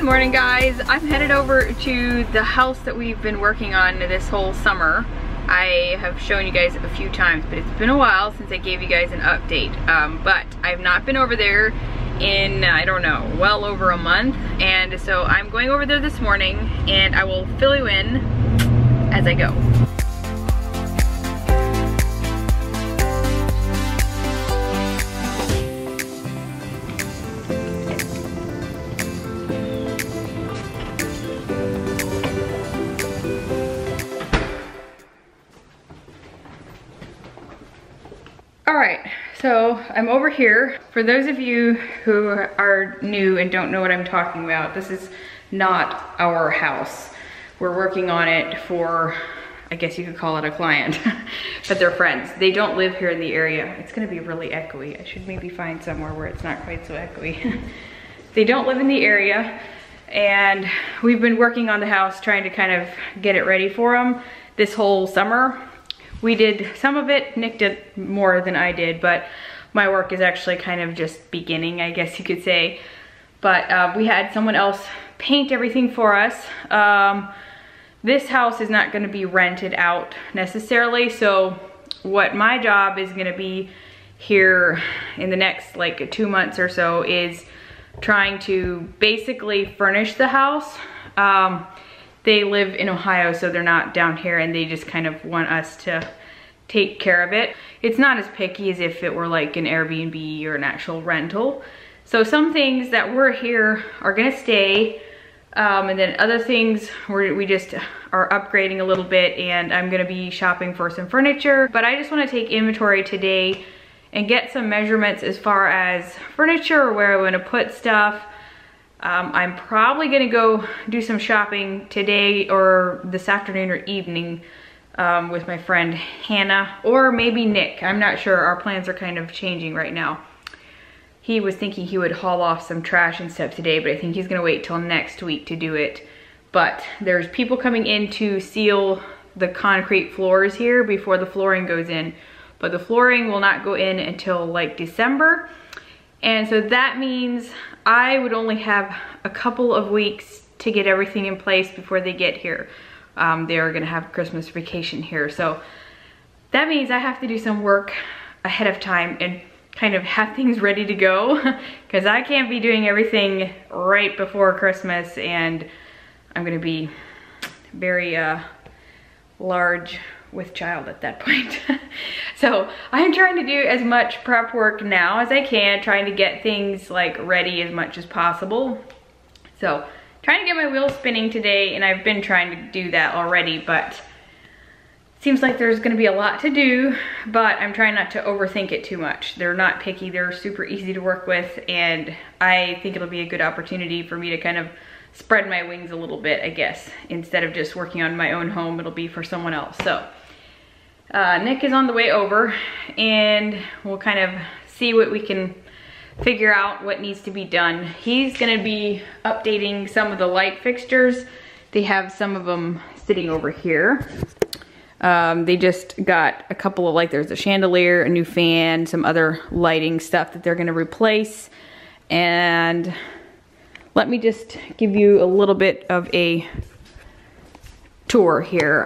morning, guys. I'm headed over to the house that we've been working on this whole summer. I have shown you guys a few times, but it's been a while since I gave you guys an update. But I've not been over there in, I don't know, well over a month. And so I'm going over there this morning and I will fill you in as I go. Alright, so I'm over here. For those of you who are new and don't know what I'm talking about, this is not our house. We're working on it for, I guess you could call it a client, but they're friends. They don't live here in the area. It's gonna be really echoey. I should maybe find somewhere where it's not quite so echoey. They don't live in the area, and we've been working on the house trying to kind of get it ready for them this whole summer. We did some of it, Nick did more than I did, but my work is actually kind of just beginning, I guess you could say. But we had someone else paint everything for us. This house is not gonna be rented out necessarily, so what my job is gonna be here in the next like 2 months or so is trying to basically furnish the house. They live in Ohio, so they're not down here, and they just kind of want us to take care of it. It's not as picky as if it were like an Airbnb or an actual rental. So some things that were here are gonna stay, and then other things we just are upgrading a little bit, and I'm gonna be shopping for some furniture. But I just wanna take inventory today and get some measurements as far as furniture or where I wanna put stuff. I'm probably gonna go do some shopping today or this afternoon or evening with my friend Hannah, or maybe Nick. I'm not sure. Our plans are kind of changing right now. He was thinking he would haul off some trash and stuff today, but I think he's gonna wait till next week to do it. But there's people coming in to seal the concrete floors here before the flooring goes in. But the flooring will not go in until like December. And so that means I would only have a couple of weeks to get everything in place before they get here. They're gonna have Christmas vacation here. So that means I have to do some work ahead of time and kind of have things ready to go, because I can't be doing everything right before Christmas, and I'm gonna be very large with child at that point. So I'm trying to do as much prep work now as I can, trying to get things like ready as much as possible. So trying to get my wheels spinning today, and I've been trying to do that already, but it seems like there's gonna be a lot to do, but I'm trying not to overthink it too much. They're not picky, they're super easy to work with, and I think it'll be a good opportunity for me to kind of spread my wings a little bit, I guess. Instead of just working on my own home, it'll be for someone else. So Nick is on the way over, and we'll kind of see what we can figure out, what needs to be done. He's gonna be updating some of the light fixtures. They have some of them sitting over here. They just got a couple of, like, there's a chandelier, a new fan, some other lighting stuff that they're gonna replace. And let me just give you a little bit of a tour here.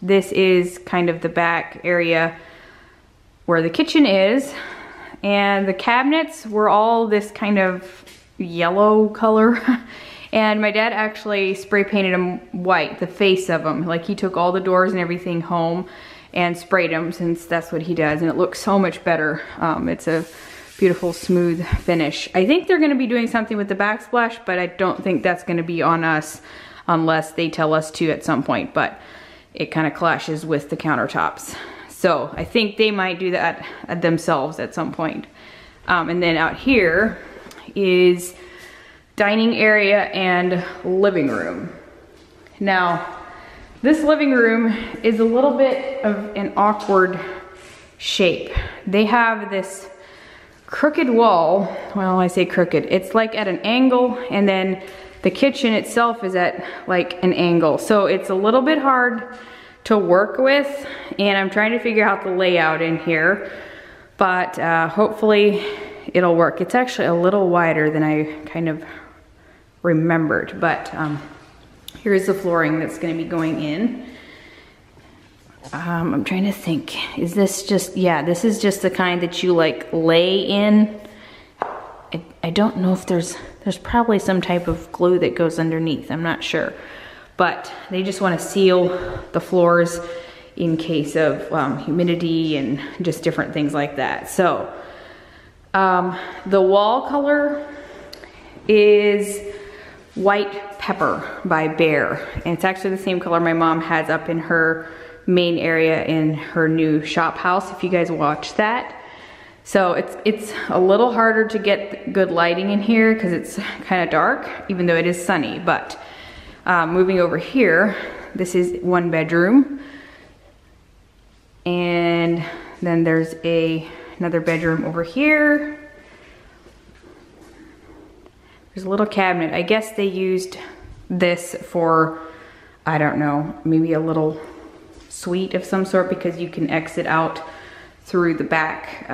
This is kind of the back area where the kitchen is, and the cabinets were all this kind of yellow color. And my dad actually spray painted them white, the face of them. Like, he took all the doors and everything home and sprayed them, since that's what he does, and it looks so much better. It's a beautiful smooth finish. I think they're gonna be doing something with the backsplash, but I don't think that's gonna be on us unless they tell us to at some point. But it kind of clashes with the countertops. So I think they might do that themselves at some point. And then out here is dining area and living room. Now, this living room is a little bit of an awkward shape. They have this crooked wall. Well, I say crooked, it's like at an angle, and then the kitchen itself is at like an angle. So it's a little bit hard to work with, and I'm trying to figure out the layout in here, but hopefully it'll work. It's actually a little wider than I kind of remembered. But here's the flooring that's gonna be going in. I'm trying to think, is this just, yeah, this is just the kind that you like lay in. I don't know if there's probably some type of glue that goes underneath, I'm not sure. But they just want to seal the floors in case of humidity and just different things like that. So the wall color is White Pepper by Behr. And it's actually the same color my mom has up in her main area in her new shop house, if you guys watch that. So it's a little harder to get good lighting in here because it's kind of dark, even though it is sunny. But moving over here, this is 1 bedroom. And then there's another bedroom over here. There's a little cabinet. I guess they used this for, I don't know, maybe a little suite of some sort, because you can exit out through the back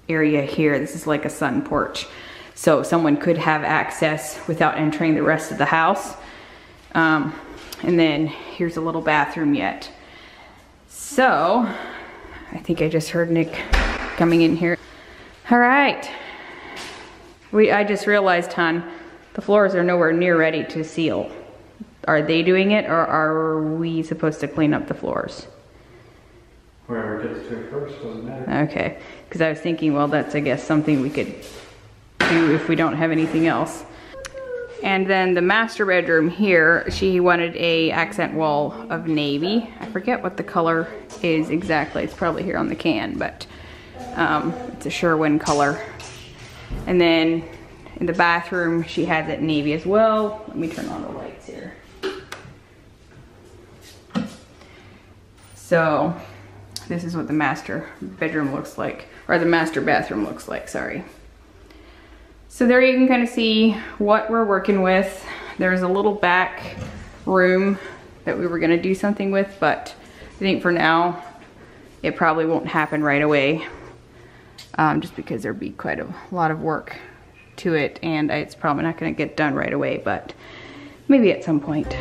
area here. This is like a sun porch. So someone could have access without entering the rest of the house. And then here's a little bathroom yet. So I think I just heard Nick coming in here. All right. I just realized, hon, the floors are nowhere near ready to seal. Are they doing it, or are we supposed to clean up the floors? Whoever gets to it first, doesn't matter. Okay, because I was thinking, well, that's, I guess, something we could do if we don't have anything else. And then the master bedroom here, she wanted a accent wall of navy. I forget what the color is exactly. It's probably here on the can, but it's a Sherwin color. And then in the bathroom, she has it navy as well. Let me turn on the lights here. So this is what the master bedroom looks like, or the master bathroom looks like, sorry. So there you can kind of see what we're working with. There's a little back room that we were gonna do something with, but I think for now, it probably won't happen right away, just because there'd be quite a lot of work to it, and it's probably not gonna get done right away, but maybe at some point.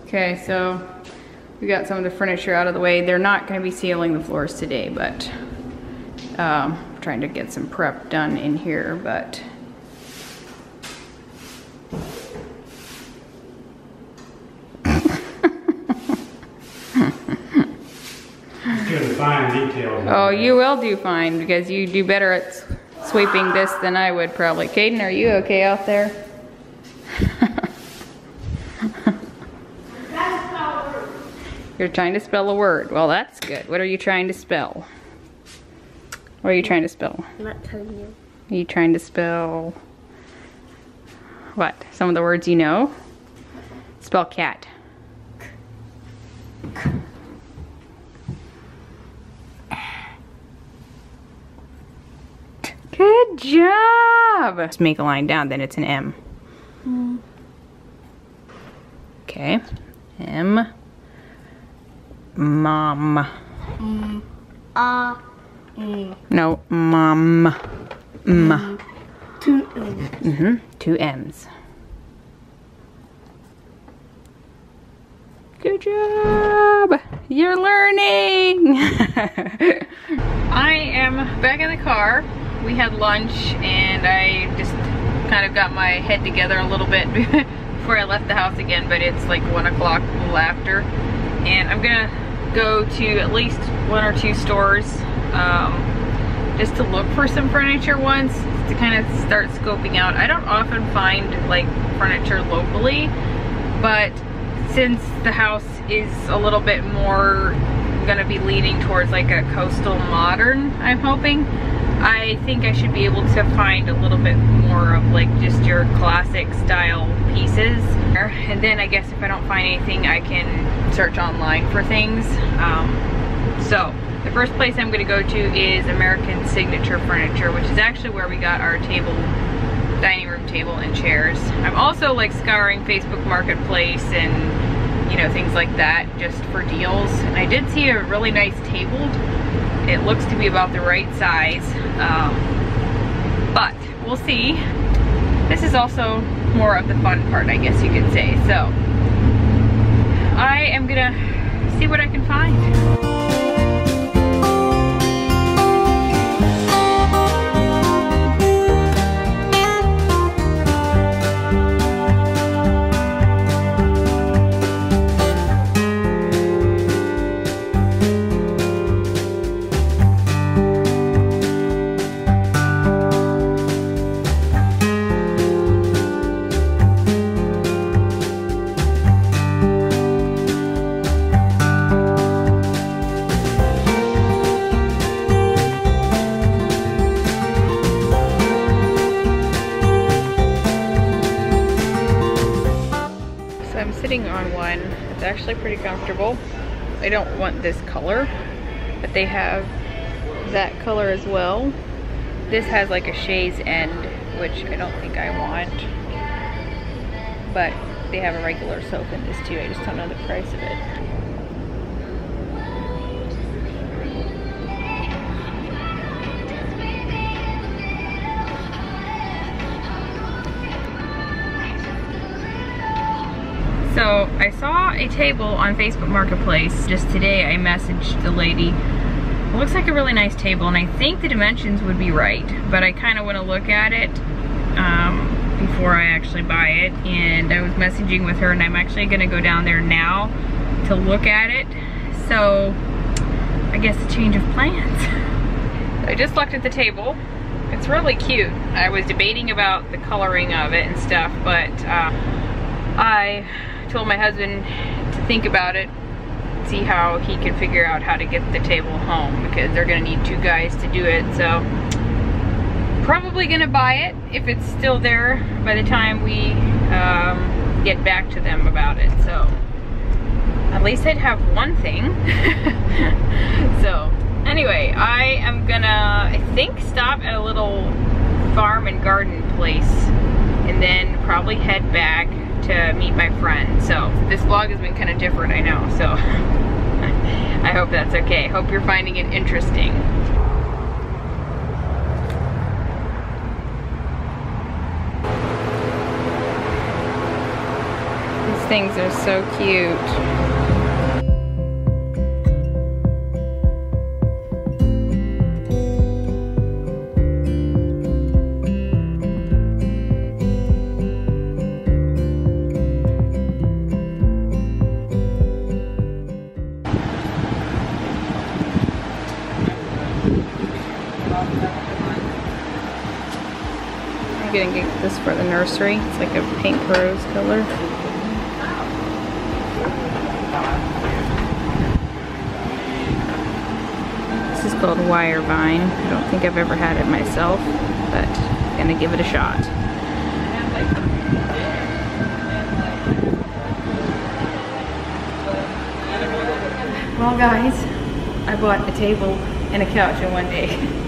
Okay, so we got some of the furniture out of the way. They're not going to be sealing the floors today, but trying to get some prep done in here, but fine details. Oh, you will do fine, because you do better at sweeping this than I would probably. Caden, are you okay out there? You're trying to spell a word. Well, that's good. What are you trying to spell? What are you trying to spell? I'm not telling you. Are you trying to spell what? Some of the words you know? Spell cat. Good job! Let's make a line down, then it's an M. Okay. M. Mom. No, mom. M. 2 M's. 2 M's. Good job! You're learning! I am back in the car. We had lunch and I just kind of got my head together a little bit before I left the house again, but it's like 1 o'clock, a little after. And I'm gonna go to at least 1 or 2 stores just to look for some furniture once, to kind of start scoping out. I don't often find like furniture locally, but since the house is a little bit more gonna be leaning towards like a coastal modern, I'm hoping, I think I should be able to find a little bit more of like just your classic style pieces. And then I guess if I don't find anything, I can search online for things. So the first place I'm gonna go to is American Signature Furniture, which is actually where we got our table, dining room table and chairs. I'm also like scouring Facebook Marketplace and, you know, things like that just for deals. And I did see a really nice table. It looks to be about the right size, but we'll see. This is also more of the fun part, I guess you could say. So I am gonna see what I can find. On one, it's actually pretty comfortable. I don't want this color, but they have that color as well. This has like a chaise end, which I don't think I want, but they have a regular sofa in this too. I just don't know the price of it. So I saw a table on Facebook Marketplace just today. I messaged the lady. It looks like a really nice table, and I think the dimensions would be right, but I kind of want to look at it before I actually buy it. And I was messaging with her, and I'm actually going to go down there now to look at it. So I guess a change of plans. I just looked at the table. It's really cute. I was debating about the coloring of it and stuff, but I told my husband to think about it, see how he can figure out how to get the table home, because they're gonna need 2 guys to do it. So probably gonna buy it if it's still there by the time we get back to them about it. So at least I'd have one thing. So anyway, I am gonna, I think, stop at a little farm and garden place and then probably head back to meet my friend. So this vlog has been kind of different, I know, so I hope that's okay. Hope you're finding it interesting. These things are so cute. I'm gonna get this for the nursery. It's like a pink rose color. This is called wire vine. I don't think I've ever had it myself, but I'm gonna give it a shot. Well guys, I bought a table and a couch in one day.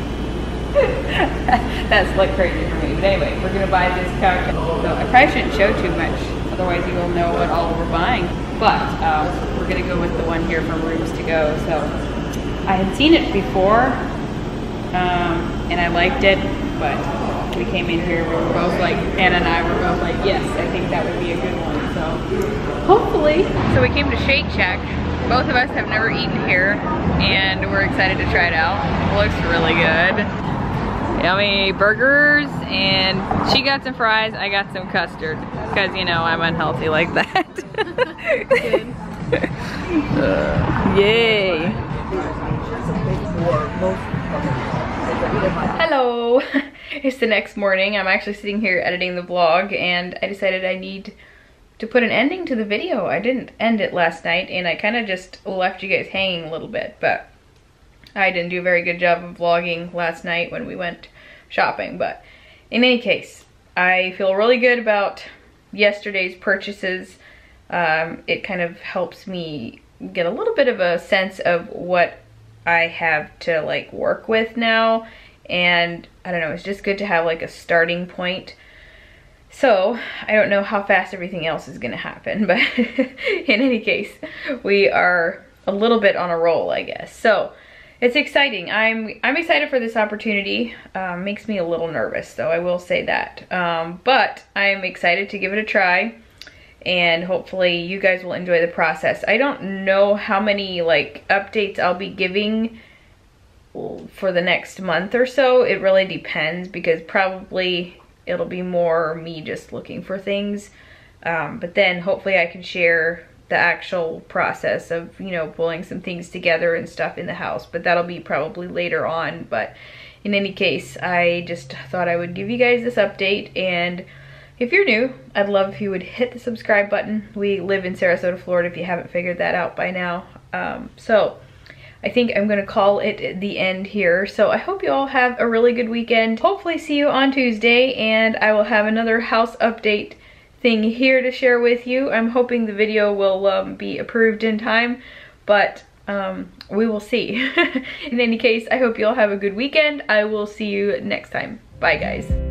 That's like crazy for me. But anyway, we're gonna buy this couch. So I probably shouldn't show too much, otherwise you will know what all we're buying. But we're gonna go with the one here from Rooms to Go. So I had seen it before, and I liked it, but we came in here, we were both like, Anna and I were both like, yes, I think that would be a good one. So hopefully. So we came to Shake Shack. Both of us have never eaten here, and we're excited to try it out. It looks really good. Yummy burgers, and she got some fries, I got some custard, because you know I'm unhealthy like that. Yay. Hello. It's the next morning. I'm actually sitting here editing the vlog, and I decided I need to put an ending to the video. I didn't end it last night, and I kind of just left you guys hanging a little bit, but I didn't do a very good job of vlogging last night when we went shopping. But in any case, I feel really good about yesterday's purchases. It kind of helps me get a little bit of a sense of what I have to like work with now, and I don't know, it's just good to have like a starting point. So I don't know how fast everything else is gonna happen, but in any case, we are a little bit on a roll, I guess. So it's exciting. I'm excited for this opportunity. Makes me a little nervous though, I will say that. But I'm excited to give it a try, and hopefully you guys will enjoy the process. I don't know how many like updates I'll be giving for the next month or so. It really depends, because probably it'll be more me just looking for things. But then hopefully I can share the actual process of, you know, pulling some things together and stuff in the house, but that'll be probably later on. But in any case, I just thought I would give you guys this update, and if you're new, I'd love if you would hit the subscribe button. We live in Sarasota, Florida, if you haven't figured that out by now. So I think I'm gonna call it the end here. So I hope you all have a really good weekend. Hopefully see you on Tuesday, and I will have another house update thing here to share with you. I'm hoping the video will be approved in time, but we will see. In any case, I hope you all have a good weekend. I will see you next time. Bye, guys.